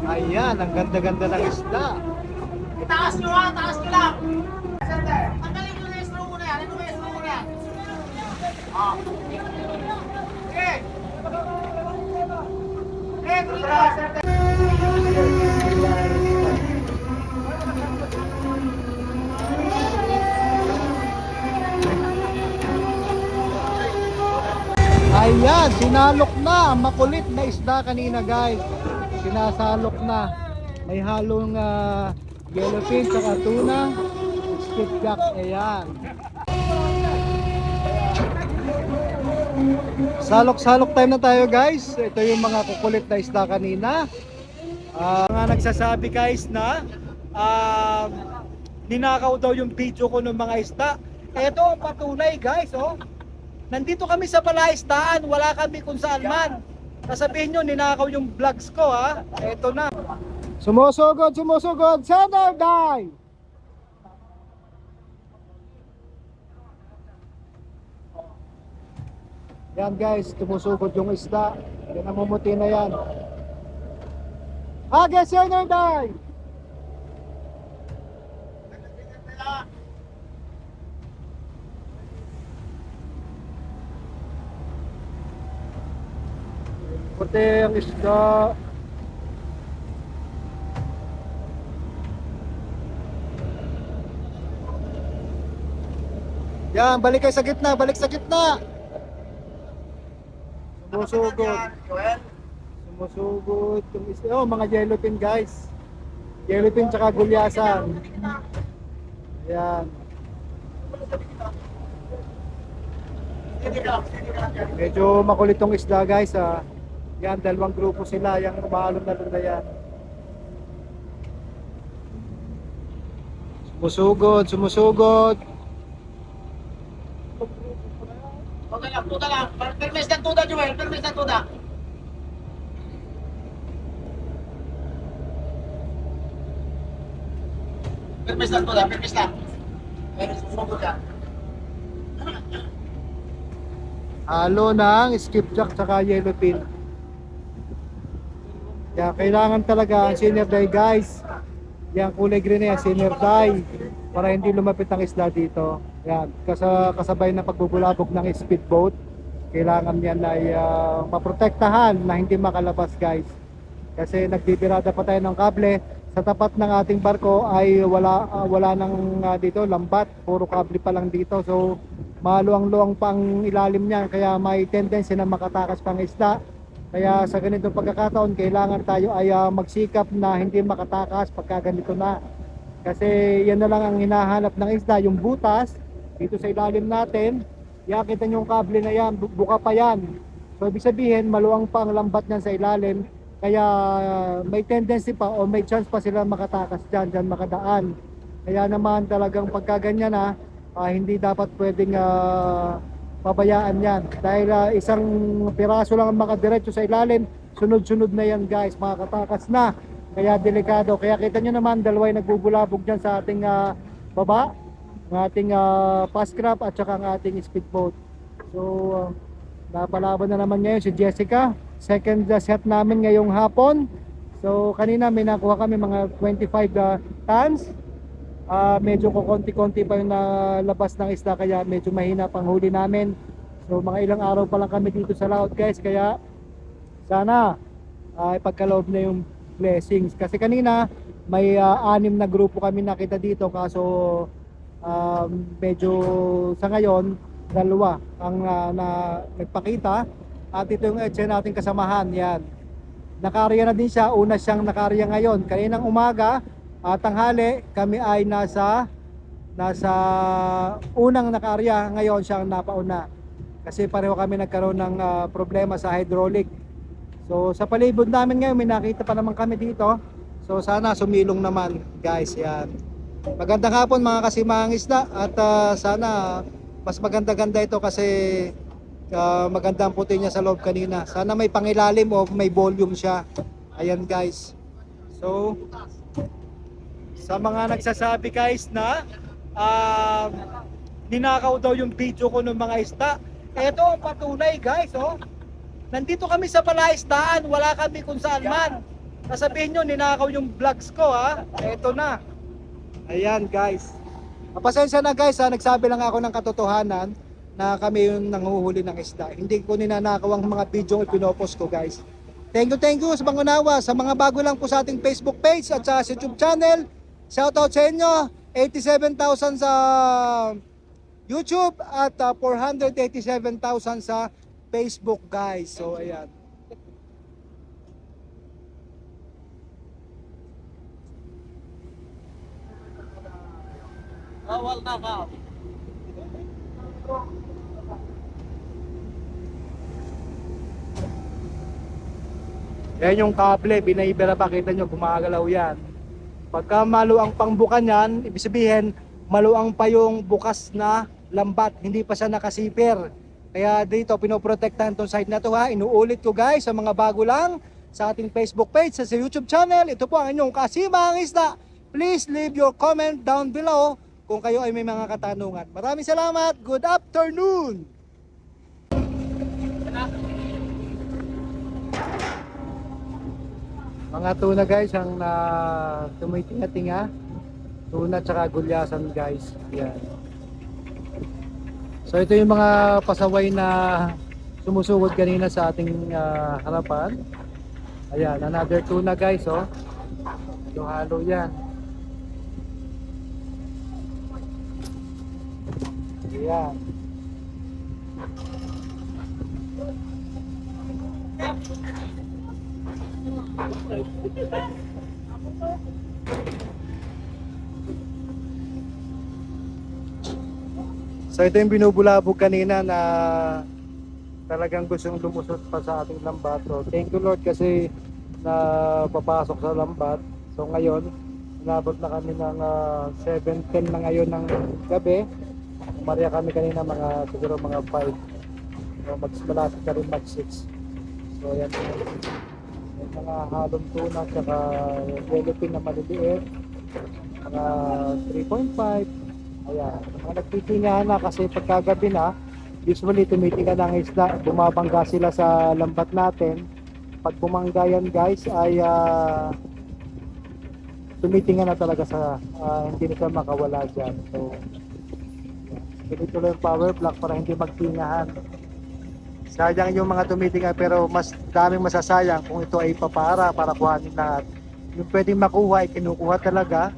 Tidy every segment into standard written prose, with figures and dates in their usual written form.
Ayan, ang ganda-ganda ng isda. Itaas nyo ha, taas nyo lang. Tanggalin nyo na yung straw muna yan. Ano ba yung straw muna yan? Okay. Okay, tuloy. Ayan, sinalok na ang makulit na isda kanina guys. Sinasalok na. May halong yellowfin saka tuna, skipjack. Ayan. Salok-salok time na tayo guys. Ito yung mga kukulit na isda kanina. Mga nagsasabi guys na ninakaw daw yung video ko ng mga isda. Ito ang patunay guys, oh. Nandito kami sa palaisdaan, wala kami kung saan man. Sasabihin nyo, ninakaw yung vlogs ko ha. Eto na. Sumusugod, sumusugod, center dive! Yan guys, tumusugod yung isda. Yan, namumuti na yan. Age, center dive! Puti ang isda. Yan, balik kayo sa gitna, balik sa gitna. Sumusugod. Sumusugod yung isda. Oh, mga yellowfin guys. Yellowfin tsaka gulyasan. Yan. Medyo makulit tong isda guys ah. Yan, dalawang grupo sila, yung umahalon na yan. Sumusugod, sumusugod. Tuda lang. Permis ng tuda, Joel. Permis ng tuda. Permis ng tuda, permis lang. Permis sumugod ka. Halo ng skipjack tsaka yellowfin. Kaya kailangan talaga ang senior die guys. Yan kulay green na yan, senior die. Para hindi lumapit ang isda dito. Yan, kasabay ng pagbubulabog ng speedboat. Kailangan yan ay maprotektahan na hindi makalabas guys. Kasi nagbibirada pa tayo ng kable. Sa tapat ng ating barko ay wala nang dito lambat. Puro kable pa lang dito. So maluang-luang pang ilalim niyan. Kaya may tendency na makatakas pang isda. Kaya sa ganitong pagkakataon, kailangan tayo ay magsikap na hindi makatakas pagka ganito na. Kasi yan na lang ang hinahanap ng isda, yung butas dito sa ilalim natin. Yakita nyo yung kable na yan, buka pa yan. So ibig sabihin, maluwang pa ang lambat niyan sa ilalim. Kaya may tendency pa o may chance pa sila makatakas dyan makadaan. Kaya naman talagang pagkaganyan na, hindi dapat pwedeng pabayaan yan. Dahil isang piraso lang ang makadiretso sa ilalim, sunod-sunod na yan guys, makakatakas na. Kaya delikado. Kaya kita nyo naman, dalawa yung nagbubulabog dyan sa ating baba, ng ating fast craft at saka ang ating speedboat. So napalaban na naman ngayon si Jessica. Second set namin ngayong hapon. So kanina may nakuha kami mga 25 tons. Medyo konti-konti pa yung nalabas ng isda, kaya medyo mahina pang huli namin. So mga ilang araw pa lang kami dito sa laot guys, kaya sana ipagkaloob na yung blessings. Kasi kanina may 6 na grupo kami nakita dito, kaso medyo sa ngayon dalawa ang nagpakita. At ito yung etche nating kasamahan, yan. Nakarya na din siya, una siyang nakarya ngayon. Kaninang umaga at tanghali kami ay nasa unang nakarya, ngayon siyang napauna. Kasi pareho kami nagkaroon ng problema sa hydraulic. So sa palibot namin ngayon may nakita pa naman kami dito. So sana sumilong naman guys, yan. Magandang hapon mga kasimahang isda. At sana mas maganda-ganda ito kasi maganda ang puti niya sa loob kanina. Sana may pangilalim o may volume siya. Ayan guys. So sa mga nagsasabi guys na ninakaw daw yung video ko ng mga isda, eto ang patunay guys, oh. Nandito kami sa palaisdaan, wala kami kung saan man. Sasabihin nyo, ninakaw yung vlogs ko ha. Eto na. Ayan guys. Pasensya na guys ha, nagsabi lang ako ng katotohanan na kami yung nanguhuli ng isda. Hindi ko ninanakaw ang mga video yung pinopost ko guys. Thank you sa mga unawa. Sa mga bago lang po sa ating Facebook page at sa YouTube channel. Shoutout sa inyo. 87,000 sa YouTube at 487,000 sa Facebook guys. So ayan. Bawal na ka. Yan yung kable, binaibira pa, kita nyo, gumagalaw yan. Pagka maluang pangbukan yan, ibig sabihin, maluang pa yung bukas na lambat, hindi pa siya nakasipir. Kaya dito, pinoprotektahan tong site na to ha. Inuulit ko guys, sa mga bago lang, sa ating Facebook page, sa YouTube channel, ito po ang inyong Kasimang Isda. Please leave your comment down below kung kayo ay may mga katanungan. Maraming salamat, good afternoon! Mga tuna guys ang tumitinga-tinga. Tuna tsaka gulyasan guys. Yan. So ito yung mga pasaway na sumusugod kanina sa ating harapan. Ayan, another tuna guys oh. Halo-halo yan. Ayan. So ito yung binubulabog kanina na talagang gustong lumusot pa sa ating lambat. So thank you Lord kasi na papasok sa lambat. So ngayon, inabot na kami ng 7:10 na ngayon ng gabi. Umarya kami kanina mga siguro mga 5. So malapit na rin mag 6. So ayan. May mga halong tuna at saka yellowfin na maliliit. Mga 3.5. Ayan, mga nagtitingahan na kasi pagkagabi na, usually tumitinga ng isda, bumabangga sila sa lambat natin. Pag bumangga yan guys ay tumitinga na talaga sa hindi na siya makawala dyan. So, ganito lang yung power block para hindi magtingahan. Sayang yung mga tumitinga pero mas daming masasayang kung ito ay papara para kuhanin lahat. Yung pwedeng makuha ay kinukuha talaga.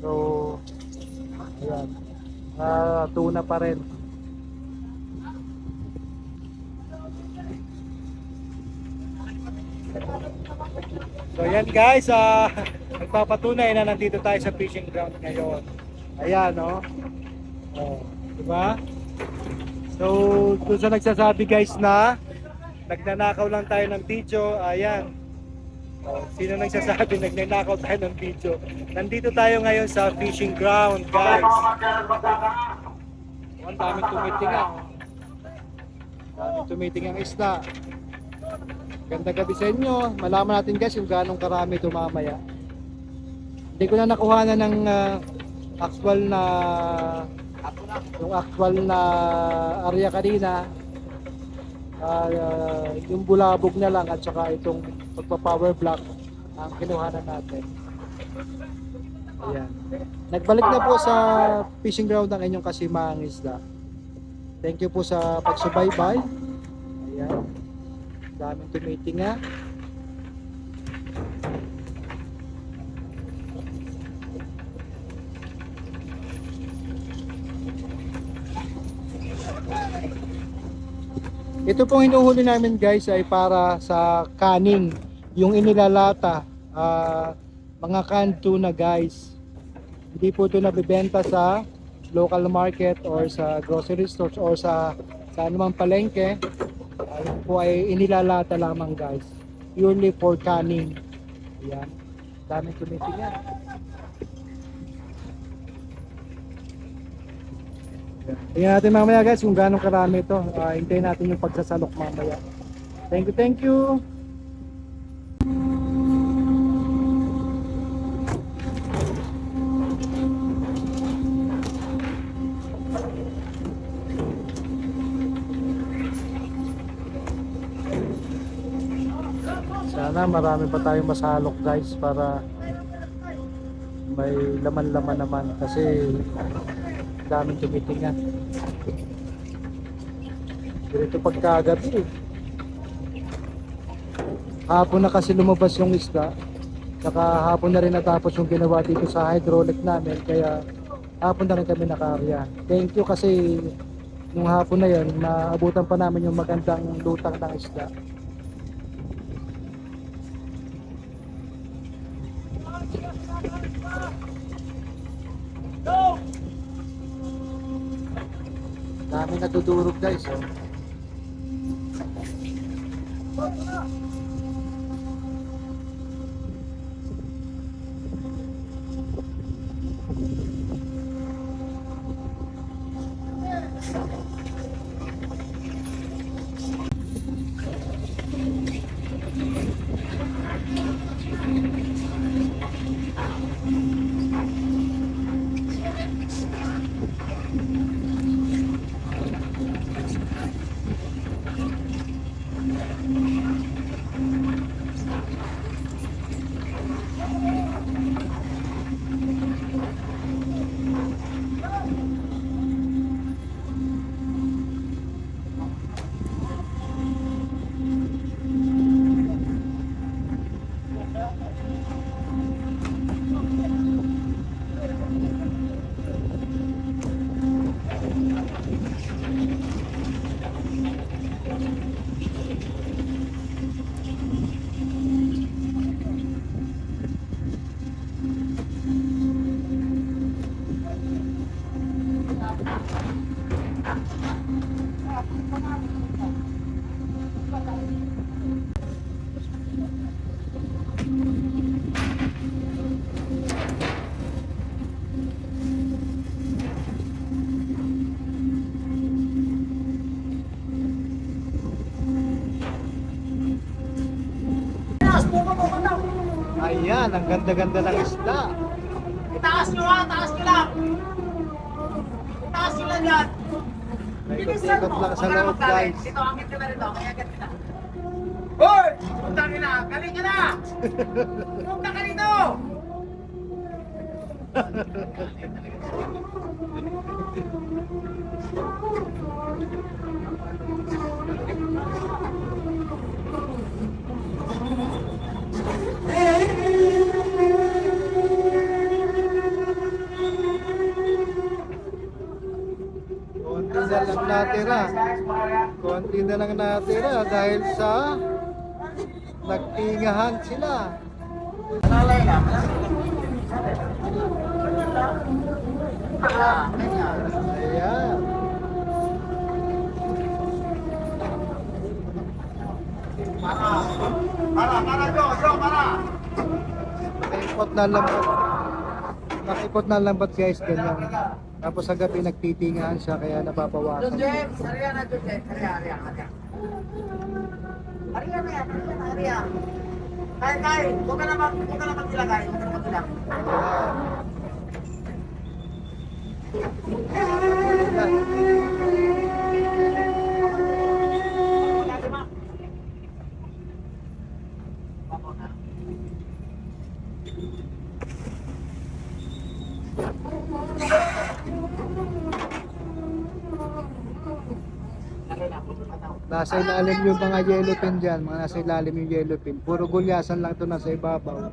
So, ayan, tuna pa rin. So ayan guys, nagpapatunay na nandito tayo sa fishing ground ngayon. Ayan no. Oh, diba? So kung sa nagsasabi guys na nagnanakaw lang tayo ng video, ayan. Oh, sino nagsasabi nagnanakaw tayo ng video? Nandito tayo ngayon sa fishing ground, guys. Ang daming tumitinga. Daming tumitinga ang isda. Ganda gabi sa inyo. Malaman natin guys kung gaano karami ito mamaya. Hindi ko na nakuha na ng actual na area kanina. Yung bulabog na lang at saka itong pagpa-power block ang kinuhanan natin. Ayan. Nagbalik na po sa fishing ground ang inyong Kasimang Isda. Thank you po sa pagsubaybay. Ayan. Daming tumitinga. Ito pong hinuhuli namin guys ay para sa kaning, yung inilalata, mga canned tuna guys. Hindi po ito nabibenta sa local market or sa grocery stores or sa anumang palengke. Ito po ay inilalata lamang guys, purely for canning. Ayan, daming tumitinga. Tingnan natin mamaya guys kung gaano karami ito. Hintayin natin yung pagsasalok mamaya. Thank you. Sana marami pa tayong masalok guys para may laman-laman naman kasi daming tumitingan. Dito pagkagabi hapon na kasi lumabas yung isda, saka hapon na rin natapos yung ginawa dito sa hydraulic namin, kaya hapon na rin kami nakarya. Thank you kasi nung hapon na yun naabutan pa namin yung magandang lutang ng isda. Dami nadudurog guys, oh. Ayan, ang ganda-ganda ng isda. Itaas nyo ha, taas nyo lang. Itaas nyo lang yan. Ikot-ikot lang sa loob guys. Dito, angit ka na rito, kaya agad kita. Hoy! Puntang ina, galing ka na! Punta ka rito! Konti na lang natira. Konti na lang natira dahil sa nagtingahan sila. Malalay lang, Ayan. Para, Jo, para! Nakaipot na lambat. Nakaipot na lambat guys, ganyan. Tapos sa gabi nagtitingahan siya kaya nababawasan. James, hariya na, James. Hariya. Hariya na yan, hariya. Kaya, huwag ka na magilagay. Huwag ka na magilagay. Nasa ilalim yung mga yellowfin dyan, mga nasa ilalim yung yellowfin. Puro gulyasan lang ito nasa ibabaw.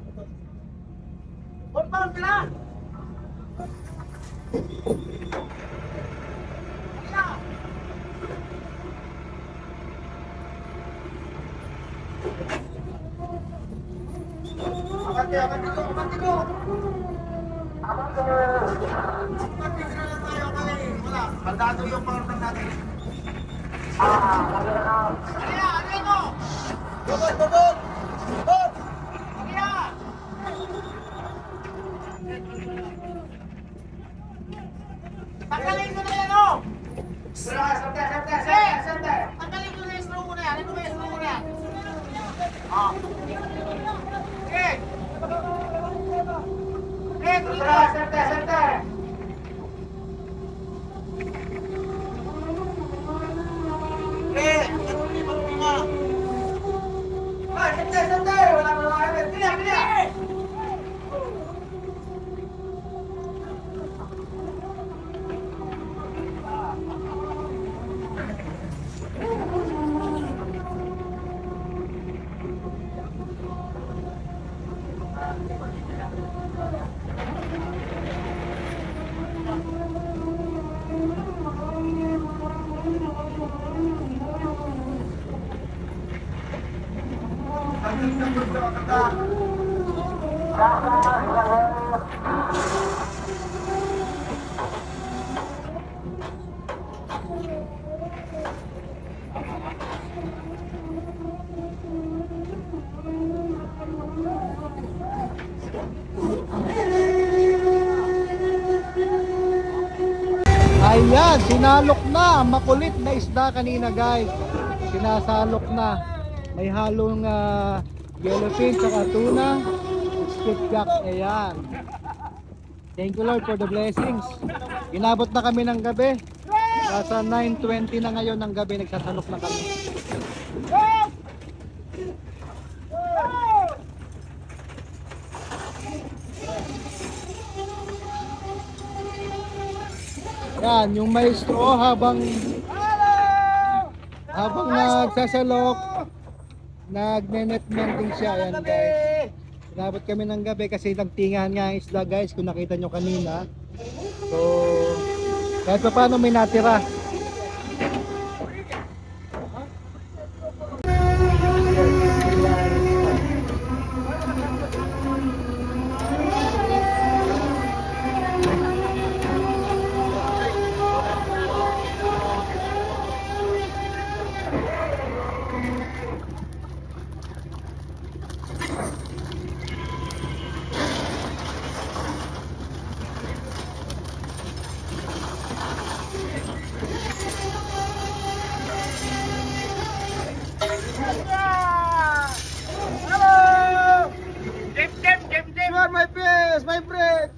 Huwag pa sila! Abante ko! Abante na lang tayo kay wala. Baldado yung pangarap natin. Ariya mo! Bubot! Ariya! Tanggalin ko na yan, oh! Sante! Tanggalin ko na yung straw ko na yan. Ano ba yung straw ko na yan? Okay! Okay, tuloy na! Sante! Okay, tuloy mo nga! Ay! Ayan, sinalok na. Makulit na isda kanina guys. Sinasalok na. May halong yellowfin saka tuna. Skipjack. Ayan. Thank you Lord for the blessings. Inabot na kami ng gabi. Nasa 9:20 na ngayon ng gabi. Nagsasalok na kami. Yan, yung maestro habang nagsasalok, nagne-netman din siya. Ayan guys. Inabot kami ng gabi kasi nagtingahan nga ang isda guys kung nakita nyo kanina. So, kahit pa paano may natira. Hello! Jim! You are my best, my friend!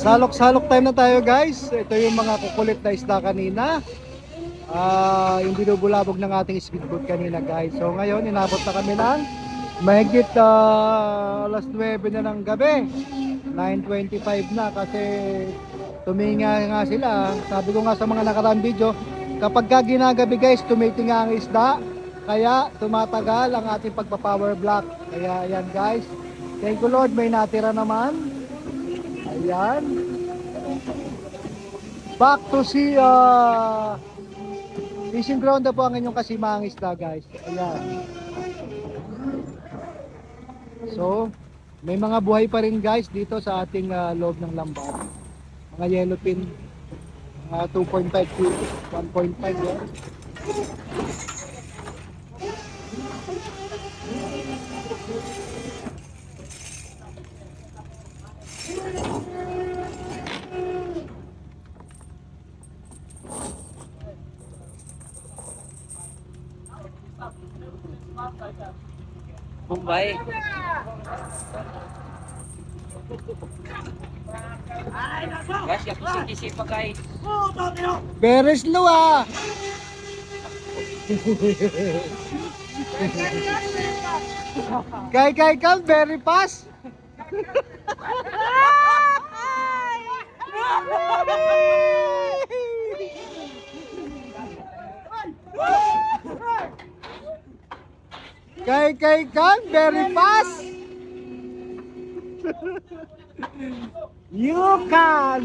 Salok-salok time na tayo guys. Ito yung mga kukulit na isda kanina. Yung binubulabog ng ating speedboat kanina guys. So ngayon inabot na kami ng mahigit alas 9 na ng gabi. 9:25 na kasi tuminga nga sila. Sabi ko nga sa mga nakaraang video, kapag ka ginagabi guys, tumitinga ang isda. Kaya tumatagal ang ating pagpa-power block. Kaya ayan guys. Thank you Lord, may natira naman. Ayan. Back to see fishing ground na po ang inyong kasimahang isda guys. Ayan. So, may mga buhay pa rin guys dito sa ating loob ng lambat. Mga yellowfin, 2.5 kilos, 1.5 yan. Bombay. Guys, kisi-kisi pa kay. Very slow ah! Kay come very fast! Kay come very fast! You can!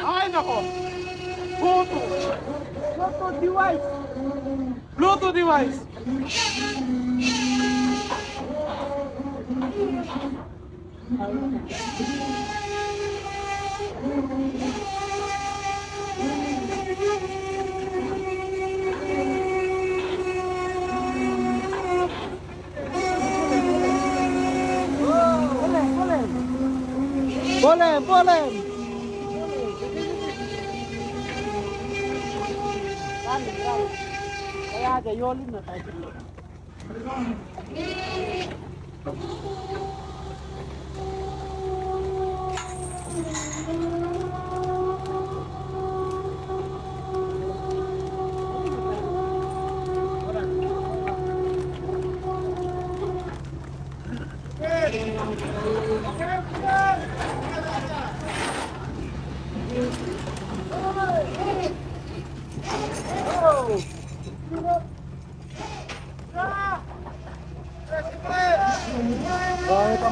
Ay, nako! Bluetooth device! Bluetooth device! Boleh! Kaya ada yolin na tayo.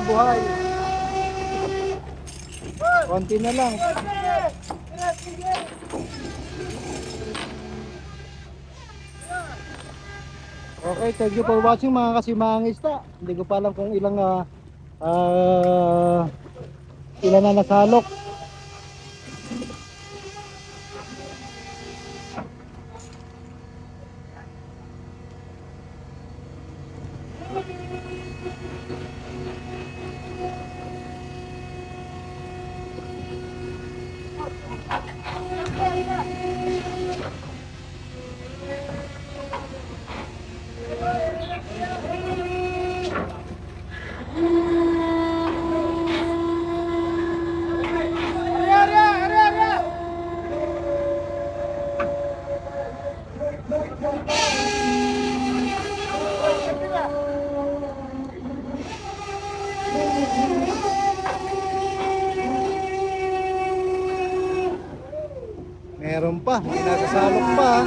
buhay. Konti na lang. Okay, thank you for watching mga kasimangista. Hindi ko pa alam kung ilang ilan na nasalok. Meron pa, may nakasalok pa.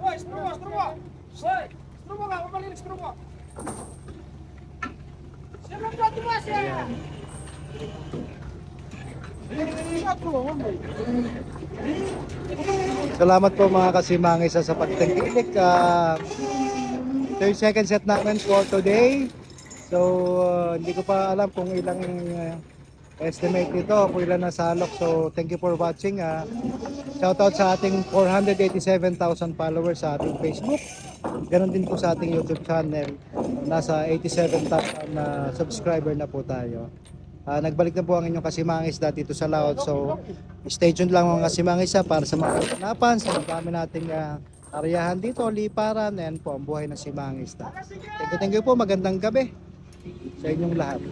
Hoy, screw mo! Hoy, screw mo ka, mabalik screw mo. Sino ang plato mo siya? Salamat po mga kasimangis sa pagtangkilik. 32nd set namin for today. So, hindi ko pa alam kung ilang estimate nito, kung ilan nasalok. So, thank you for watching. Shoutout sa ating 487,000 followers sa ating Facebook. Ganon din po sa ating YouTube channel. Nasa 87,000 na subscriber na po tayo. Nagbalik na po ang inyong kasimangis dito sa Laot. So, stay tuned lang mga kasimangis para sa mga kaganapan, sa dami nating aryahan dito, liparan, and po ang buhay ng simangis. Thank you po, magandang gabi sa inyong lahat.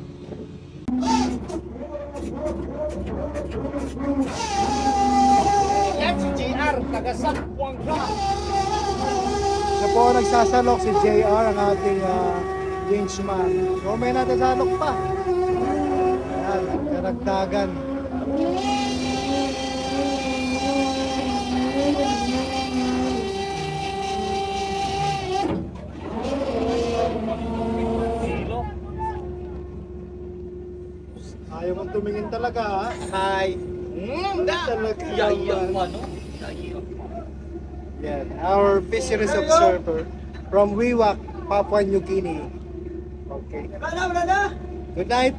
Yan si JR, taga Sampuanga. So po nagsasalok si JR, ang ating Jamesman. So may natasalok pa. Ayan, karagdagan. Ayaw mong tumingin talaga, ha? Hi. Talaga naman. Yan, our fisheries observer from Wewak, Papua New Guinea. Okay. Good night.